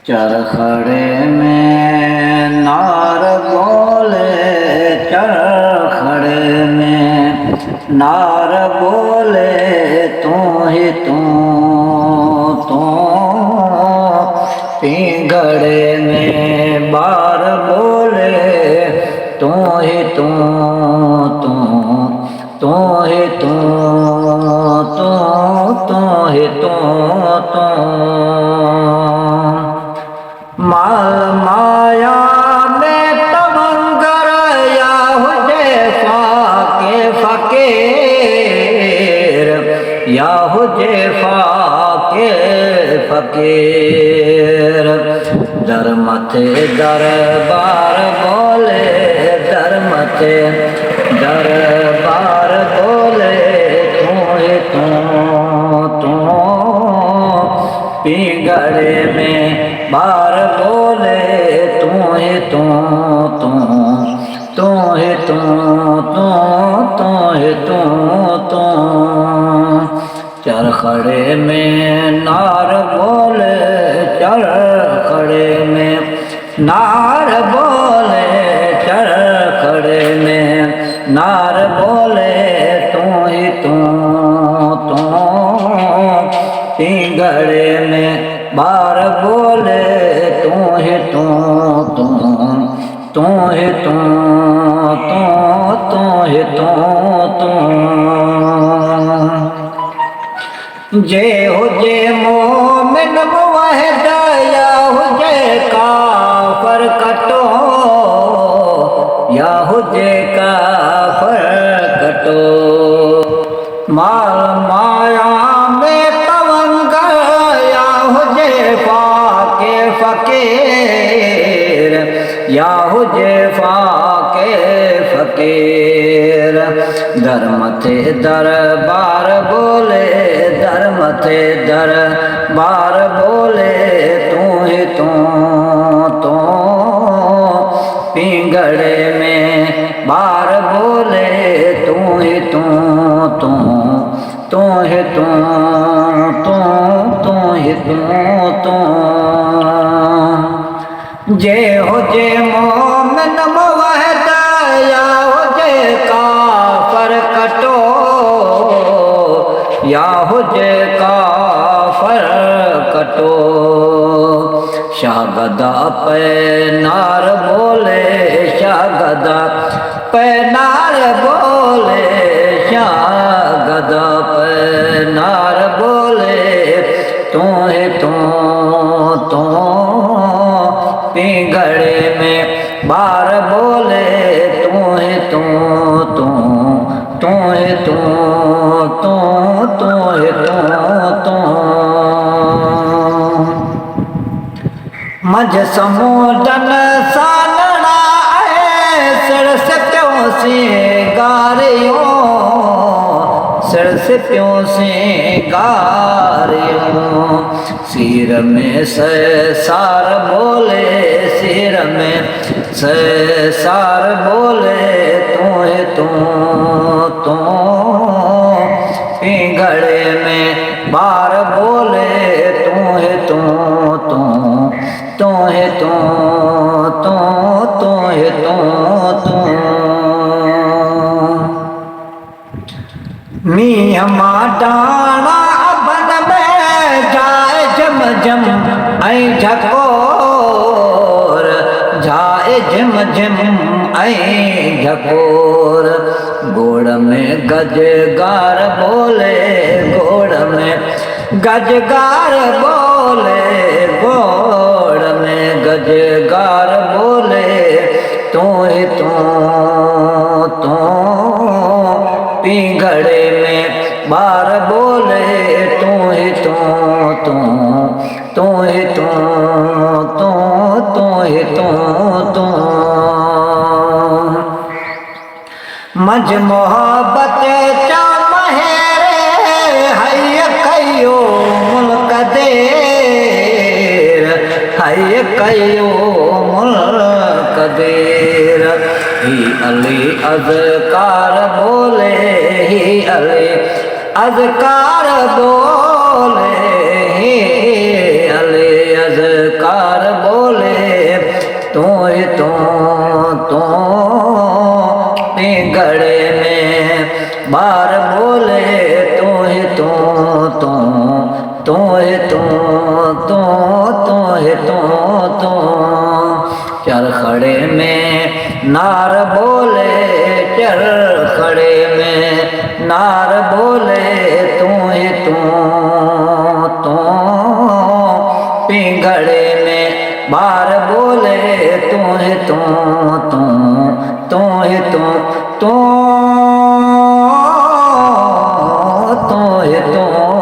चरखड़े में नार बोले, चरखड़े में नार बोले, तू ही तू पिंगड़े में बार बोले, तू ही तू ही तू ही तू माया में तमंगर या हुजे फाके फकीर, या हुजे फाके फकीर। दर मथे दरबार बोले, दर मथे दरबार बोले, तू ही तू पिंगड़े में बार बोले, तू ही तू ही तू ही तू। चरखड़े में नार बोले, चरखड़े में नार बोले, चरखड़े में नार बोले, तू ही तू पिंगड़े में बार बोले, तू ही तू ही तू ही तू। जे हुजे मोमिन मुवहिद, या हुजे काफिर कटो, या हुजे काफिर कटो। माल माया में तवंगर, या हुजे फाके फकीर, या हुजे फाके फकीर। दर मथे दरबार बोले, दर मथे दरबार बोले, तू ही तू पिंगड़े में बार बोले, तू ही तू ही तू ही तू। जे हुजे मोमिन मुवहिद, या हुजे काफिर कटो, या हुजे काफिर कटो। शागदा पे नार बोले, शागदा पे नार बोले, शागदा पे नार बोले, तू ही तू पिंगड़े में बार बोले, तू ही तू ही तू ही तू। मझ समुंदन सानड़ा है, सिर से क्यों सिंगारियो, सिर से क्यों सिंगारियो। सिर में से सार बोले, सिर में से सार बोले, तू ही तू पिंगड़े में बार बोले, तू ही तू ही तू। मियां डाणा अबन में जाए जम जम ऐं झकोर, जाए झम झम ऐं झकोर। गोड़ में गजगार बोले, गोड़ में गजगार बोले, गोड़ में गजगार बोले, तू ही तू पिंगड़े में बार बोले, तू ही तू ही तू। मझ मोहब्बत चा महेरे, है कयो मुल्क देर, है कयो मुल्क देर। ही अली अज़कार बोले, ही अली अज़कार बोले, ही अली अज़कार कार बोले तू ही तू पिंगड़े में बार बोले तू ही तू ही तू चर खड़े में नार बोले चर खड़े में नार बोले तू ही तू पिंगड़े में बार बोले तू ही तू ही तू ही तू